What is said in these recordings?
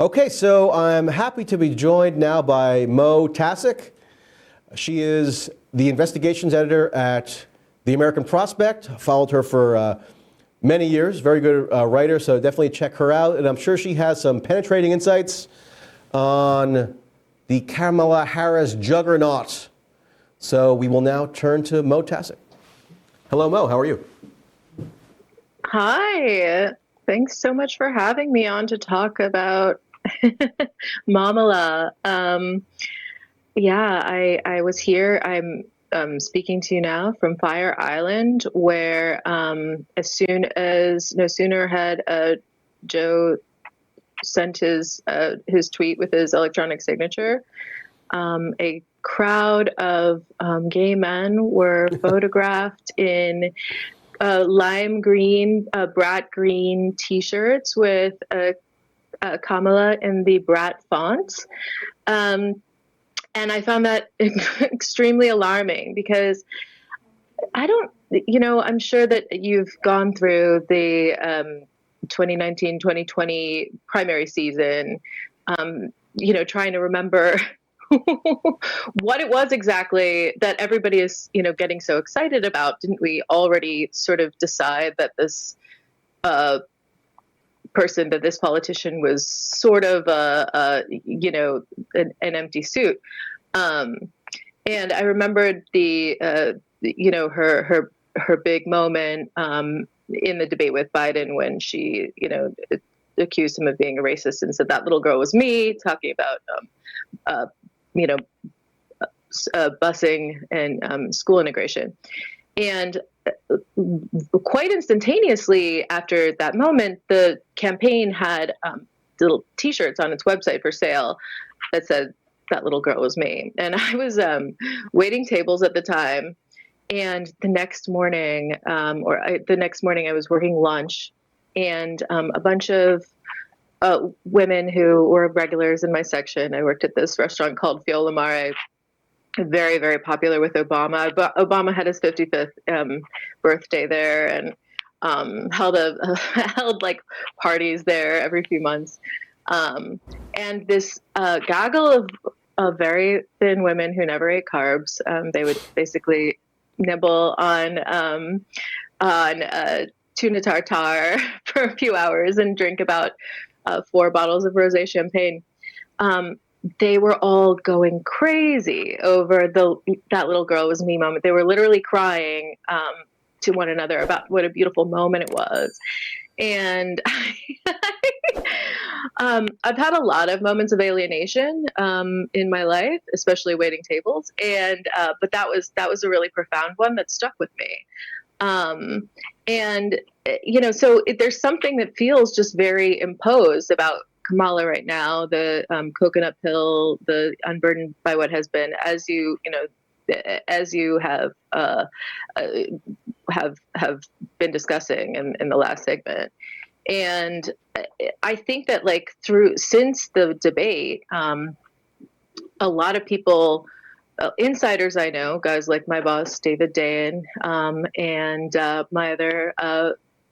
Okay, so I'm happy to be joined now by Tkacik. She is the investigations editor at the American Prospect. Followed her for many years. Very good writer, so definitely check her out. And I'm sure she has some penetrating insights on the Kamala Harris juggernaut. So we will now turn to Tkacik. Hello, Mo. How are you? Hi. Thanks so much for having me on to talk about Mamala. I was here. I'm speaking to you now from Fire Island, where no sooner had Joe sent his tweet with his electronic signature, a crowd of gay men were photographed in lime green, Brat green T-shirts with Kamala in the Brat font. And I found that extremely alarming because I'm sure that you've gone through the 2019-2020 primary season, trying to remember what it was exactly that everybody is, getting so excited about. Didn't we already sort of decide that this this politician was sort of an empty suit? And I remembered her big moment in the debate with Biden when she, accused him of being a racist and said that little girl was me, talking about busing and school integration. And quite instantaneously after that moment, the campaign had little T-shirts on its website for sale that said, "That little girl was me." And I was waiting tables at the time. And the next morning, I was working lunch, and a bunch of women who were regulars in my section. I worked at this restaurant called Fiola Mare, very, very popular with Obama. Obama had his 55th birthday there, and held like parties there every few months. And this gaggle of very thin women who never ate carbs, they would basically nibble on tuna tartare for a few hours and drink about 4 bottles of rosé champagne. They were all going crazy over that little girl was me moment. They were literally crying to one another about what a beautiful moment it was. And I've had a lot of moments of alienation in my life, especially waiting tables. And but that was a really profound one that stuck with me. So there's something that feels just very imposed about Kamala right now, the coconut pill, the unburdened by what has been, as you have been discussing in the last segment. And I think that since the debate, a lot of people, insiders I know, guys like my boss David Dayen, and my other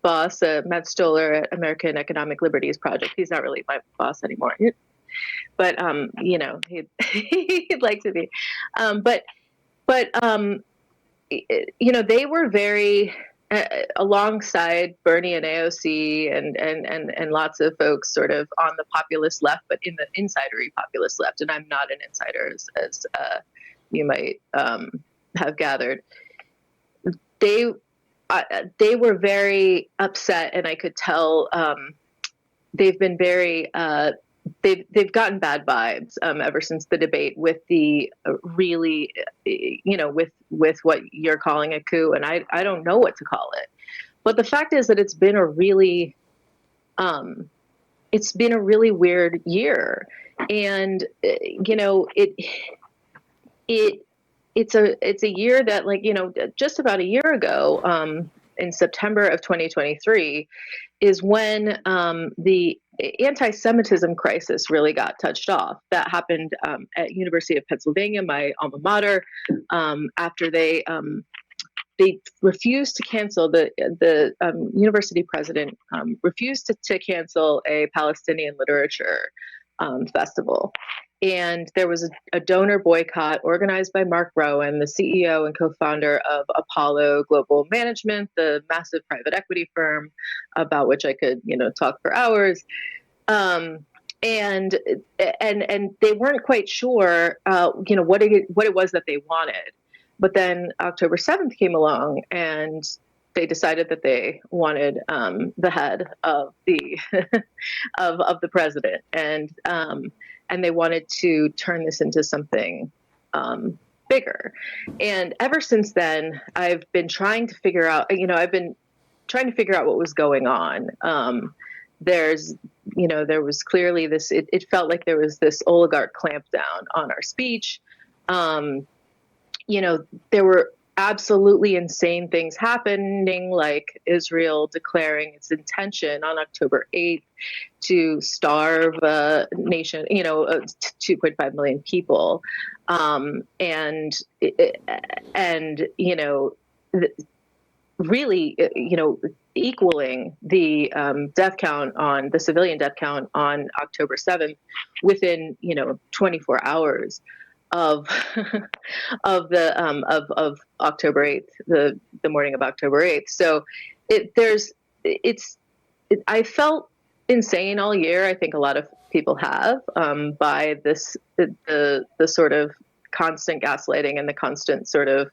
boss, Matt Stoller at American Economic Liberties Project. He's not really my boss anymore, but he'd like to be. They were very alongside Bernie and AOC and lots of folks sort of on the populist left, but in the insidery populist left. And I'm not an insider, as you might have gathered. They were very upset, and I could tell they've been very they've gotten bad vibes ever since the debate with the really with what you're calling a coup, and I don't know what to call it. But the fact is that it's been a really weird year, and it's a year that just about a year ago, in September of 2023, is when the anti-Semitism crisis really got touched off. That happened at University of Pennsylvania, my alma mater, after they they refused to cancel the university president refused to cancel a Palestinian literature festival. And there was a donor boycott organized by Mark Rowan, the CEO and co-founder of Apollo Global Management, the massive private equity firm about which I could, talk for hours. And they weren't quite sure, what it was that they wanted. But then October 7th came along, and they decided that they wanted the head of the of the president, and they wanted to turn this into something bigger. And ever since then, I've been trying to figure out. What was going on. There was clearly this. It felt like there was this oligarch clampdown on our speech. There were absolutely insane things happening, like Israel declaring its intention on October 8th to starve a nation, 2.5 million people. Really, equaling the death count on the civilian death count on October 7th within, 24 hours of of October 8th, the morning of October 8th. So I felt insane all year. I think a lot of people have, by the sort of constant gaslighting and the constant sort of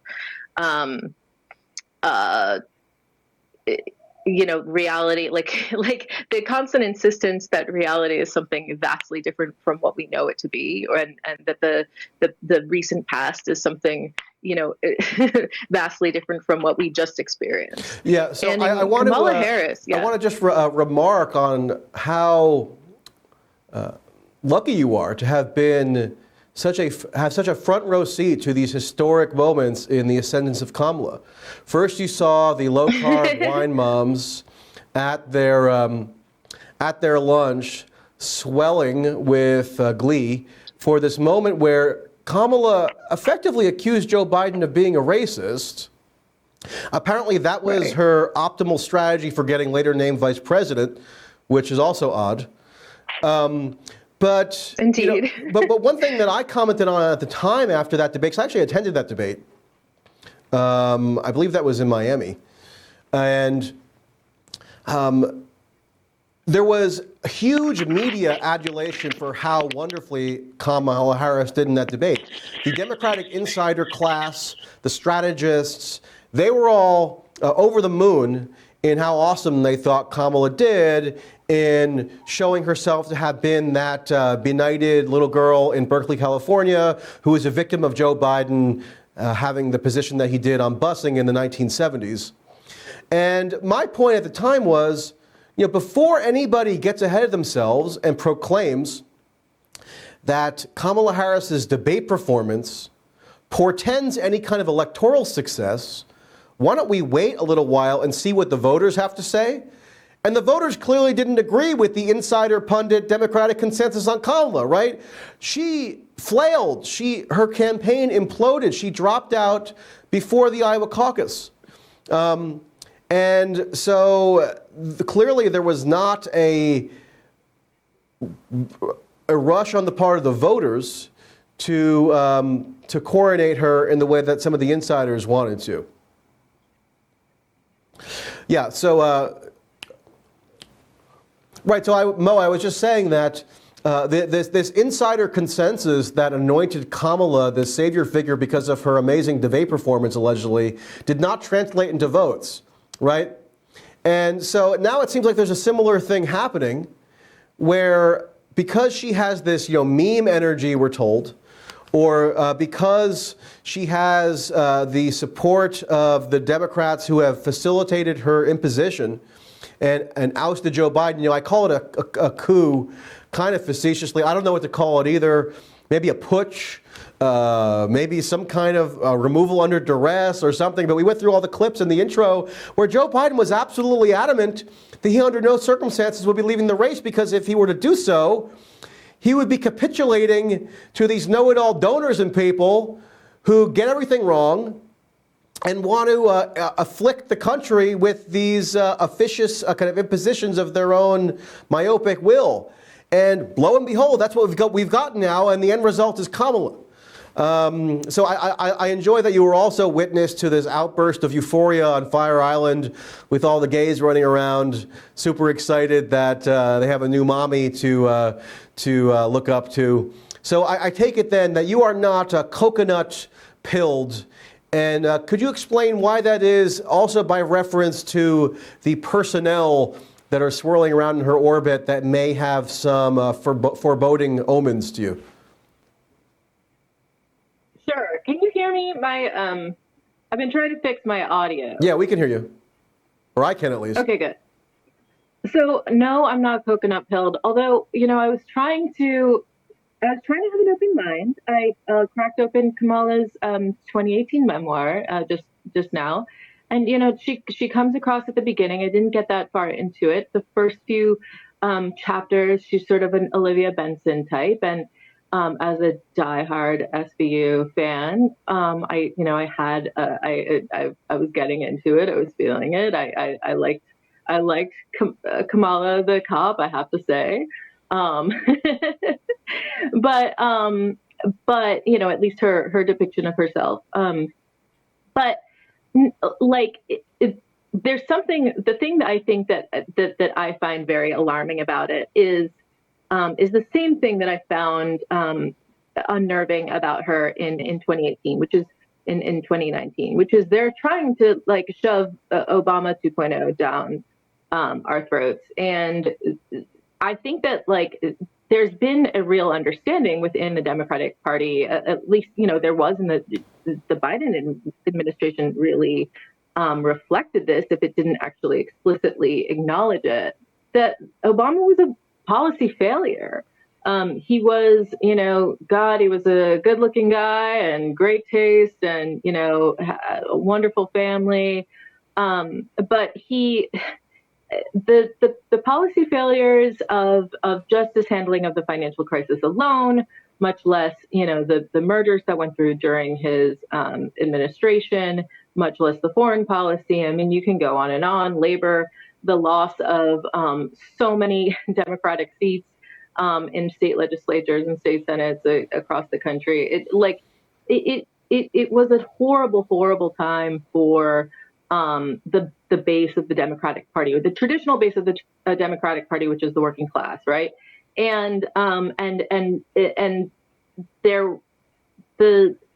reality, like the constant insistence that reality is something vastly different from what we know it to be, and that the recent past is something, vastly different from what we just experienced. Yeah, so I want Kamala Harris. Yeah. I want to just remark on how lucky you are to have been have such a front row seat to these historic moments in the ascendance of Kamala. First, you saw the low carb wine moms at their lunch, swelling with glee for this moment where Kamala effectively accused Joe Biden of being a racist. Apparently, that was Right. her optimal strategy for getting later named vice president, which is also odd. But Indeed. but one thing that I commented on at the time after that debate, 'cause I actually attended that debate. I believe that was in Miami, and there was huge media adulation for how wonderfully Kamala Harris did in that debate. The Democratic insider class, the strategists, they were all over the moon in how awesome they thought Kamala did in showing herself to have been that benighted little girl in Berkeley, California, who was a victim of Joe Biden having the position that he did on busing in the 1970s. And my point at the time was, before anybody gets ahead of themselves and proclaims that Kamala Harris's debate performance portends any kind of electoral success, why don't we wait a little while and see what the voters have to say? And the voters clearly didn't agree with the insider pundit Democratic consensus on Kamala, right? She flailed. Her campaign imploded. She dropped out before the Iowa caucus. And so clearly there was not a rush on the part of the voters to coronate her in the way that some of the insiders wanted to. Yeah, so right. So I was just saying that this insider consensus that anointed Kamala the savior figure because of her amazing debate performance, allegedly, did not translate into votes, right? And so now it seems like there's a similar thing happening, where because she has this meme energy, we're told, or because she has the support of the Democrats who have facilitated her imposition and ousted Joe Biden. I call it a coup, kind of facetiously. I don't know what to call it either. Maybe a putsch, maybe some kind of removal under duress or something. But we went through all the clips in the intro where Joe Biden was absolutely adamant that he under no circumstances would be leaving the race, because if he were to do so, he would be capitulating to these know-it-all donors and people who get everything wrong and want to afflict the country with these officious kind of impositions of their own myopic will. And lo and behold, that's what we've gotten now, and the end result is Kamala. So I enjoy that you were also witness to this outburst of euphoria on Fire Island with all the gays running around, super excited that they have a new mommy to look up to. So I take it then that you are not coconut pilled. And could you explain why that is, also by reference to the personnel that are swirling around in her orbit that may have some foreboding omens to you? Sure. Can you hear me? I've been trying to fix my audio. Yeah, we can hear you. Or I can at least. Okay, good. So no, I'm not coconut pilled. Although, I was trying to have an open mind. I cracked open Kamala's 2018 memoir just now, and she comes across at the beginning. I didn't get that far into it. The first few chapters, she's sort of an Olivia Benson type, and as a diehard SVU fan, I was getting into it. I was feeling it. I liked Kamala the cop, I have to say. But at least her depiction of herself. But there's something. The thing that I think that I find very alarming about it is the same thing that I found unnerving about her in 2018, which is in 2019, which is they're trying to shove Obama 2.0 down our throats. And I think that there's been a real understanding within the Democratic Party, at least, there was in the Biden administration really reflected this, if it didn't actually explicitly acknowledge it, that Obama was a policy failure. He was, he was a good looking guy and great taste and, a wonderful family. But the policy failures of justice handling of the financial crisis alone, much less, the murders that went through during his administration, much less the foreign policy. I mean, you can go on and on. Labor, the loss of so many Democratic seats in state legislatures and state senates across the country. It was a horrible, horrible time for the base of the Democratic Party, or the traditional base of the Democratic Party, which is the working class, right? And the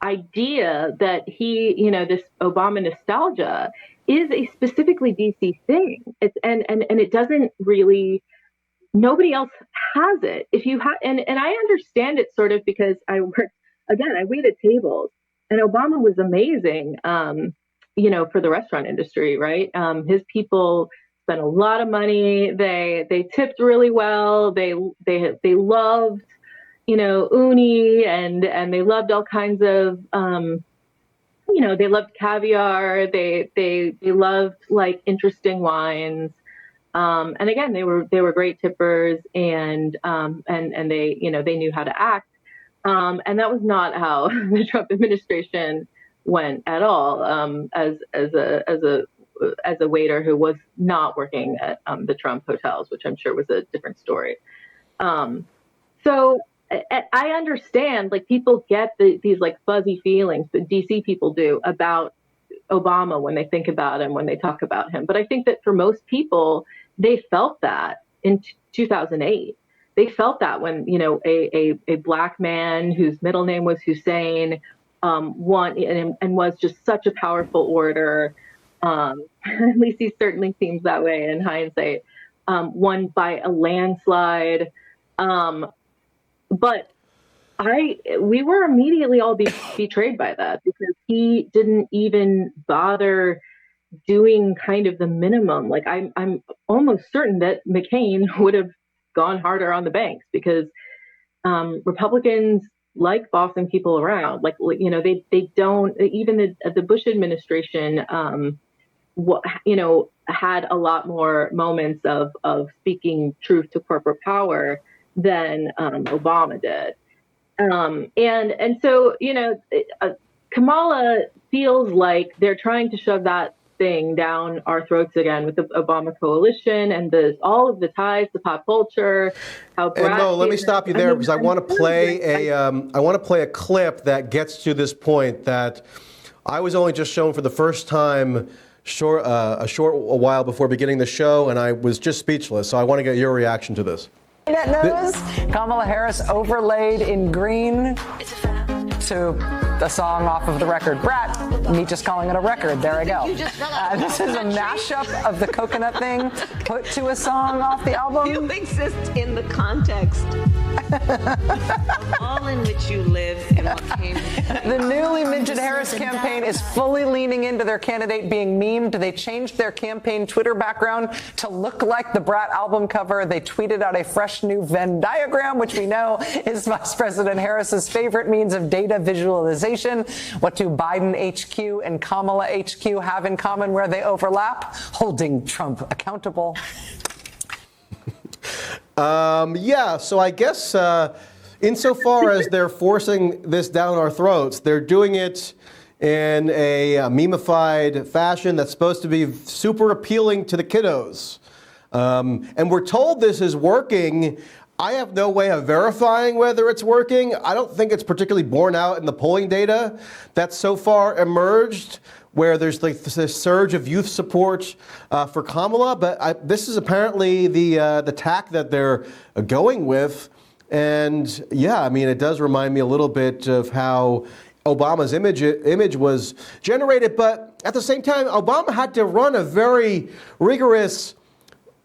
idea that this Obama nostalgia is a specifically DC thing. It's and it doesn't really. Nobody else has it. If you have, and I understand it sort of because I waited tables, and Obama was amazing. For the restaurant industry, right? His people spent a lot of money. They tipped really well. They loved, uni and they loved all kinds of, they loved caviar. They loved interesting wines. And again, they were great tippers and they, they knew how to act. And that was not how the Trump administration went at all, as a waiter who was not working at the Trump hotels, which I'm sure was a different story. So I understand, people get these fuzzy feelings that DC people do about Obama when they think about him, when they talk about him. But I think that for most people, they felt that in 2008. They felt that when, a black man whose middle name was Hussein won and was just such a powerful orator. At least he certainly seems that way in hindsight. Won by a landslide. But we were immediately all betrayed by that, because he didn't even bother doing kind of the minimum. I'm almost certain that McCain would have gone harder on the banks, because Republicans like bossing people around. They don't, even the Bush administration, had a lot more moments of speaking truth to corporate power than Obama did. And so, Kamala feels like they're trying to shove that thing down our throats again with the Obama coalition and all of the ties to pop culture. How And Brat Mo, let me stop you there because I want to play a clip that gets to this point that I was only just shown for the first time a while before beginning the show, and I was just speechless. So I want to get your reaction to this. That nose, Kamala Harris overlaid in green to the song off of the record Brat. Me just calling it a record. There I go. This is a mashup of the coconut thing put to a song off the album. You exist in the context of all in which you live and what came. The newly minted Harris campaign is fully leaning into their candidate being memed. They changed their campaign Twitter background to look like the Brat album cover. They tweeted out a fresh new Venn diagram, which we know is Vice President Harris's favorite means of data visualization. What do Biden HQ and Kamala HQ have in common where they overlap? Holding Trump accountable. So I guess insofar as they're forcing this down our throats, they're doing it in a memified fashion that's supposed to be super appealing to the kiddos. And we're told this is working. I have no way of verifying whether it's working. I don't think it's particularly borne out in the polling data that's so far emerged, where there's like this surge of youth support for Kamala. But this is apparently the tack that they're going with. And yeah, I mean, it does remind me a little bit of how Obama's image was generated. But at the same time, Obama had to run a very rigorous,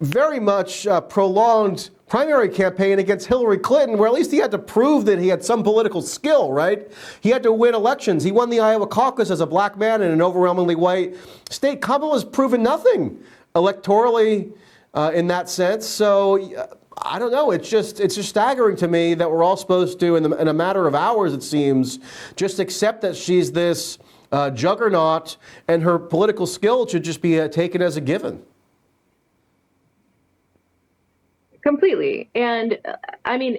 very much prolonged primary campaign against Hillary Clinton, where at least he had to prove that he had some political skill, right? He had to win elections. He won the Iowa caucus as a black man in an overwhelmingly white state. Kamala's proven nothing electorally in that sense. So I don't know. It's just staggering to me that we're all supposed to, in a matter of hours, it seems, just accept that she's this juggernaut and her political skill should just be taken as a given. Completely. And I mean,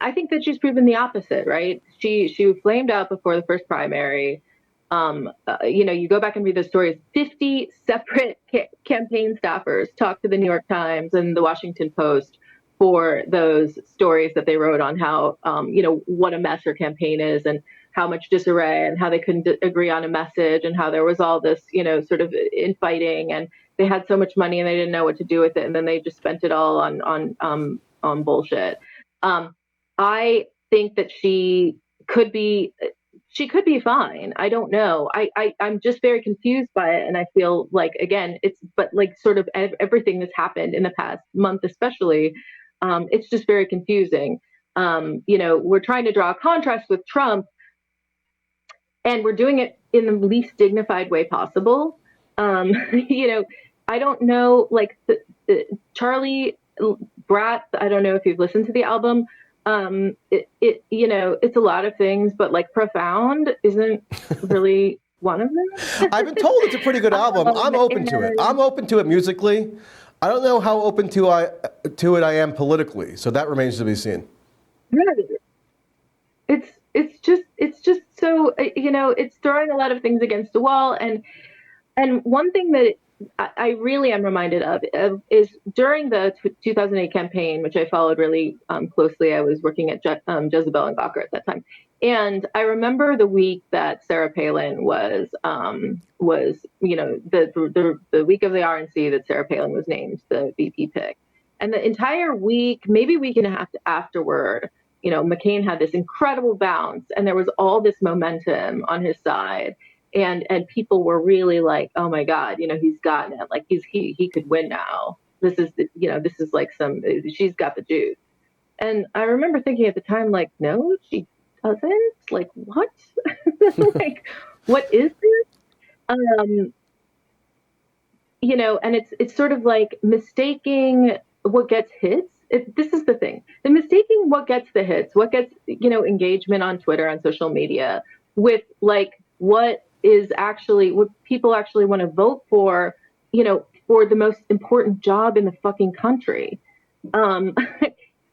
I think that she's proven the opposite, right? She flamed out before the first primary. You go back and read the stories. 50 separate campaign staffers talked to the New York Times and the Washington Post for those stories that they wrote on how, what a mess her campaign is and how much disarray and how they couldn't agree on a message and how there was all this, sort of infighting and they had so much money and they didn't know what to do with it. And then they just spent it all on bullshit. I think that she could be fine. I don't know. I'm just very confused by it. And I feel like, again, sort of everything that's happened in the past month, especially, it's just very confusing. We're trying to draw a contrast with Trump and we're doing it in the least dignified way possible. I don't know, like Charlie Brat, I don't know if you've listened to the album. It's a lot of things, but like Profound isn't really one of them. I've been told it's a pretty good album. I'm open to it. I'm open to it musically. I don't know how open to it I am politically. So that remains to be seen. Right. It's just so, it's throwing a lot of things against the wall. And one thing that I really am reminded of is during the 2008 campaign, which I followed really closely. I was working at Jezebel and Gawker at that time. And I remember the week that Sarah Palin was the week of the RNC that Sarah Palin was named the VP pick. And the entire week, maybe week and a half afterward, McCain had this incredible bounce and there was all this momentum on his side. And people were really like, oh my God, he's gotten it. Like he could win now. This is like she's got the juice. And I remember thinking at the time, like, no, she doesn't. Like, what? Like, what is this? And it's sort of like mistaking what gets hits. This is the thing. The mistaking what gets the hits, what gets, engagement on Twitter, on social media with like what is actually what people actually want to vote for, for the most important job in the fucking country.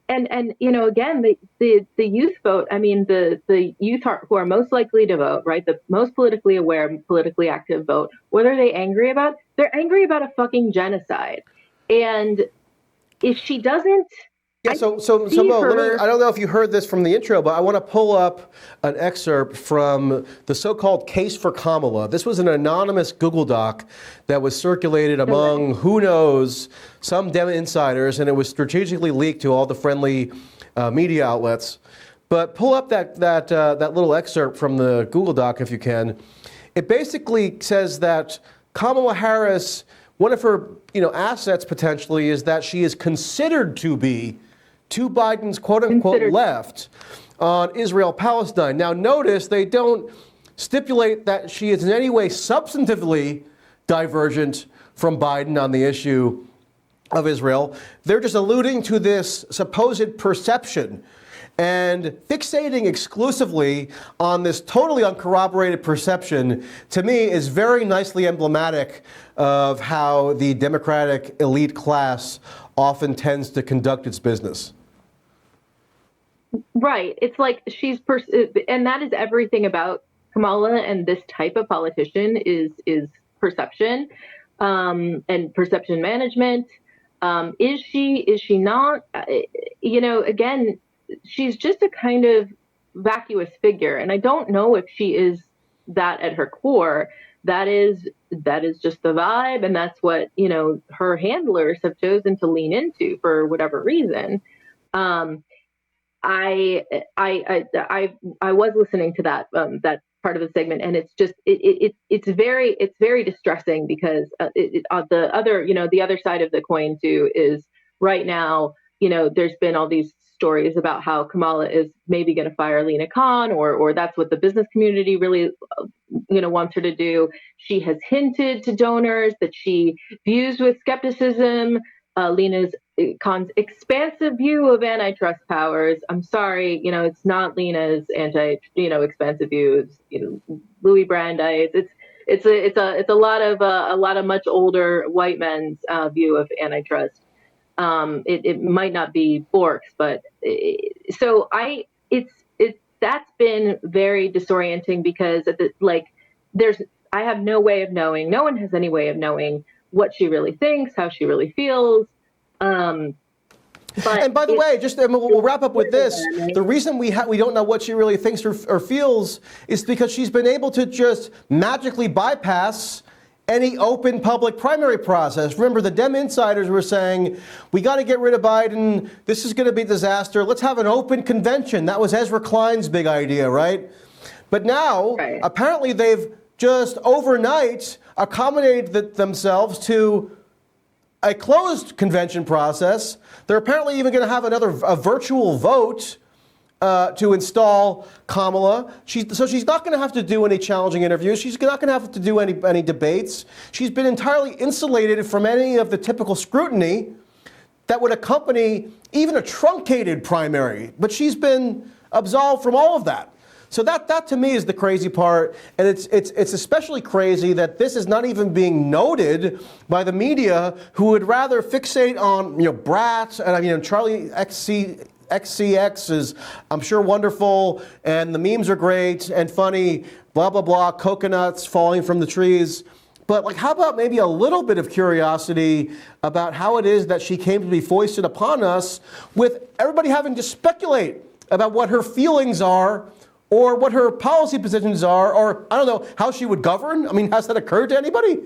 and again, the youth vote. I mean, the youth who are most likely to vote, right? The most politically aware, politically active vote. What are they angry about? They're angry about a fucking genocide. And if she doesn't, Yeah, so Mo, I don't know if you heard this from the intro, but I want to pull up an excerpt from the so-called Case for Kamala. This was an anonymous Google Doc that was circulated among, who knows, some Dem insiders, and it was strategically leaked to all the friendly media outlets. But pull up that little excerpt from the Google Doc if you can. It basically says that Kamala Harris, one of her assets potentially is that she is considered to be to Biden's quote-unquote left on Israel-Palestine. Now notice they don't stipulate that she is in any way substantively divergent from Biden on the issue of Israel. They're just alluding to this supposed perception and fixating exclusively on this totally uncorroborated perception, to me, is very nicely emblematic of how the Democratic elite class often tends to conduct its business. Right. It's like and that is everything about Kamala and this type of politician is perception, and perception management. Is she not? Again, she's just a kind of vacuous figure, and I don't know if she is that at her core. That is just the vibe, and that's what her handlers have chosen to lean into for whatever reason. I was listening to that part of the segment, and it's just it's very distressing because the other side of the coin too is right now there's been all these stories about how Kamala is maybe going to fire Lena Khan, or that's what the business community really wants her to do. She has hinted to donors that she views with skepticism Lena Khan's expansive view of antitrust powers. I'm sorry, it's not Lena's expansive views. Louis Brandeis. It's a lot of much older white men's view of antitrust. It might not be Bork's, but that's been very disorienting because I have no way of knowing. No one has any way of knowing what she really thinks, how she really feels. And by the way, we'll wrap up with this. The reason we don't know what she really thinks or feels is because she's been able to just magically bypass any open public primary process. Remember, the Dem insiders were saying, we got to get rid of Biden. This is going to be a disaster. Let's have an open convention. That was Ezra Klein's big idea, right? But now, apparently they've just overnight accommodated themselves to a closed convention process. They're apparently even going to have a virtual vote to install Kamala. So she's not going to have to do any challenging interviews. She's not going to have to do any debates. She's been entirely insulated from any of the typical scrutiny that would accompany even a truncated primary. But she's been absolved from all of that. So that to me is the crazy part, and it's especially crazy that this is not even being noted by the media, who would rather fixate on Brat and Charlie XCX is, I'm sure, wonderful, and the memes are great and funny, blah blah blah, coconuts falling from the trees. But how about maybe a little bit of curiosity about how it is that she came to be foisted upon us, with everybody having to speculate about what her feelings are, or what her policy positions are, or I don't know, how she would govern? I mean, has that occurred to anybody?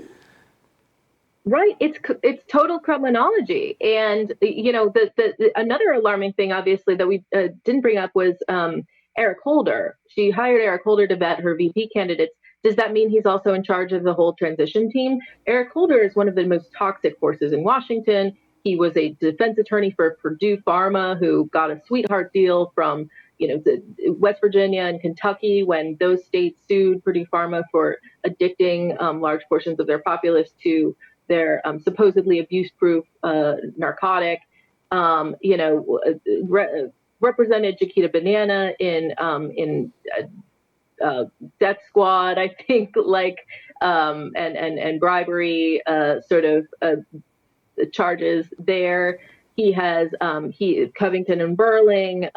Right, it's total criminology, and the another alarming thing, obviously, that we didn't bring up was Eric Holder. She hired Eric Holder to vet her VP candidates. Does that mean he's also in charge of the whole transition team? Eric Holder is one of the most toxic forces in Washington. He was a defense attorney for Purdue Pharma, who got a sweetheart deal from West Virginia and Kentucky when those states sued Purdue Pharma for addicting large portions of their populace to their supposedly abuse-proof narcotic. Represented Chiquita Banana in Death Squad, I think, and bribery charges there. he has Covington and Burling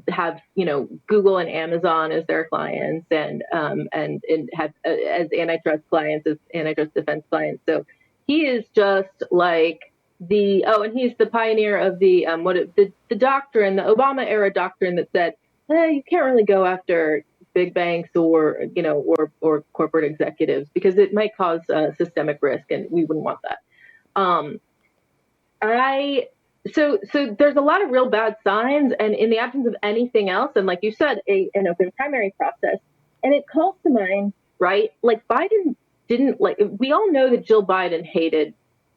have Google and Amazon as their clients, and have as antitrust clients, as antitrust defense clients. So he is just like and he's the pioneer of the doctrine, the Obama era doctrine that said you can't really go after big banks or corporate executives because it might cause systemic risk, and we wouldn't want that. So there's a lot of real bad signs, and in the absence of anything else, and like you said, an open primary process, and it calls to mind, right? Like Biden didn't we all know that Jill Biden hated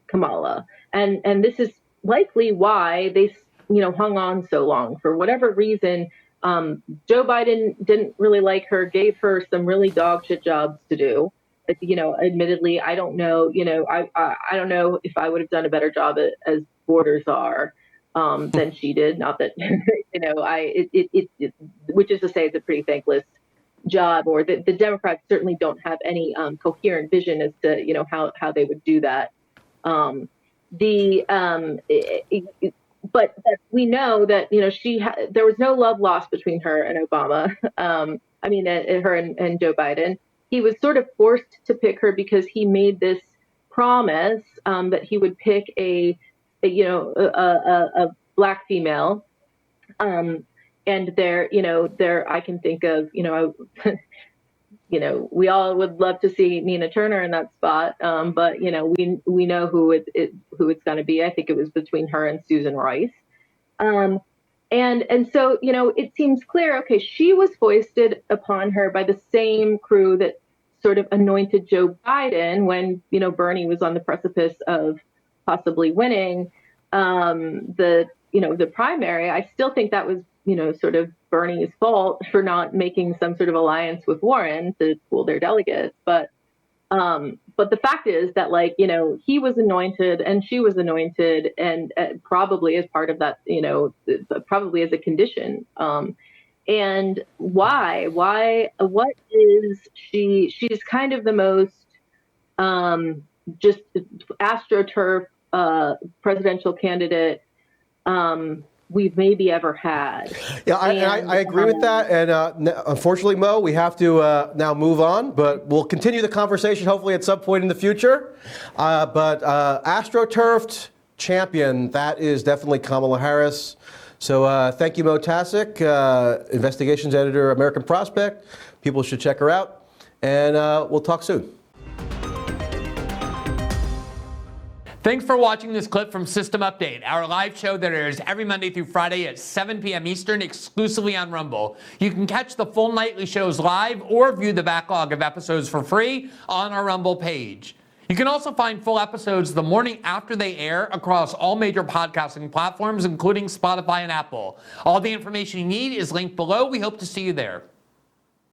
Kamala, and this is likely why they hung on so long. For whatever reason, Joe Biden didn't really like her, gave her some really dog shit jobs to do. Admittedly, I don't know. I don't know if I would have done a better job as borders are than she did. Not that which is to say, it's a pretty thankless job. Or the Democrats certainly don't have any coherent vision as to how they would do that. But we know that there was no love lost between her and Obama. Her and Joe Biden. He was sort of forced to pick her because he made this promise that he would pick a black female, and there I can think of we all would love to see Nina Turner in that spot, but we know who it's going to be. I think it was between her and Susan Rice, and so it seems clear. Okay, she was foisted upon her by the same crew that sort of anointed Joe Biden when Bernie was on the precipice of possibly winning the primary. I still think that was sort of Bernie's fault for not making some sort of alliance with Warren to pool their delegates. But the fact is that he was anointed and she was anointed, and probably as part of that, probably as a condition. And why? What is she? She's kind of the most just AstroTurf presidential candidate we've maybe ever had. Yeah, I agree with that. And unfortunately, Mo, we have to now move on, but we'll continue the conversation hopefully at some point in the future. But AstroTurfed champion, that is definitely Kamala Harris. So thank you, Mo Tkacik, investigations editor, American Prospect. People should check her out. And we'll talk soon. Thanks for watching this clip from System Update, our live show that airs every Monday through Friday at 7 p.m. Eastern exclusively on Rumble. You can catch the full nightly shows live or view the backlog of episodes for free on our Rumble page. You can also find full episodes the morning after they air across all major podcasting platforms, including Spotify and Apple. All the information you need is linked below. We hope to see you there.